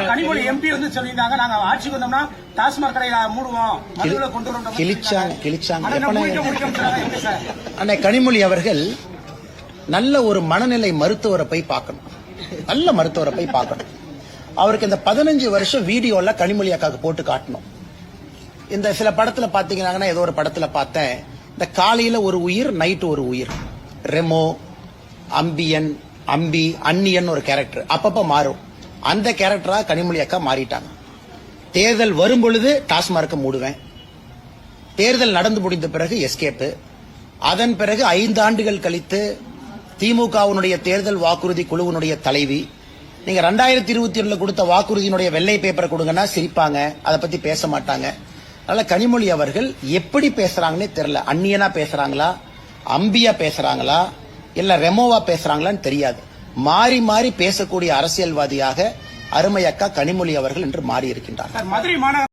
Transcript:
Kanimozhi MP வந்து சொல்லியிருந்தாங்க, நாங்க ஆட்சிக்கு வந்தோம்னா டாஸ்மாக் கடையில மூடுவோம், மதுவில கொண்டு வரோம். அண்ணே கனிமொழி அவர்கள் நல்ல ஒரு மனநிலை மருத்துவரை போய் பார்க்கணும், நல்ல மருத்துவரை போய் பார்க்கணும். அவருக்கு இந்த 15 வருஷம் வீடியோல கனிமொழி அக்காவுக்கு போட்டு காட்டணும். இந்த சில படத்துல பாத்தீங்கன்னா, ஏதோ ஒரு படத்துல பார்த்தேன், இந்த காலையில ஒரு உயிர், நைட்டு ஒரு உயிர், ரெமோ, அம்பியன், அம்பி, அன்னியன் ஒரு கேரக்டர் அப்பப்ப மாறும். அந்த கேரக்டரா கனிமொழி அக்கா மாறிட்டாங்க. தேர்தல் வரும் பொழுது டாஸ்மார்க்க மூடுவேன், தேர்தல் நடந்து முடிந்த பிறகு எஸ்கேப்பு, அதன் பிறகு 5 ஆண்டுகள் கழித்து திமுகவினுடைய தேர்தல் வாக்குறுதி குழுவினுடைய தலைவி, நீங்க 2021 கொடுத்த வாக்குறுதியினுடைய வெள்ளை பேப்பரை கொடுங்கன்னா சிரிப்பாங்க, அதை பத்தி பேச மாட்டாங்க. அதனால கனிமொழி அவர்கள் எப்படி பேசுறாங்கன்னே தெரியல. அந்நியனா பேசுறாங்களா, அம்பியா பேசுறாங்களா, இல்ல ரெமோவா பேசுறாங்களான்னு தெரியாது. மாறி மாறி பேசக்கூடிய அரசியல்வாதியாக அருமை அக்கா கனிமொழி அவர்கள் என்று மாறி இருக்கின்றார்.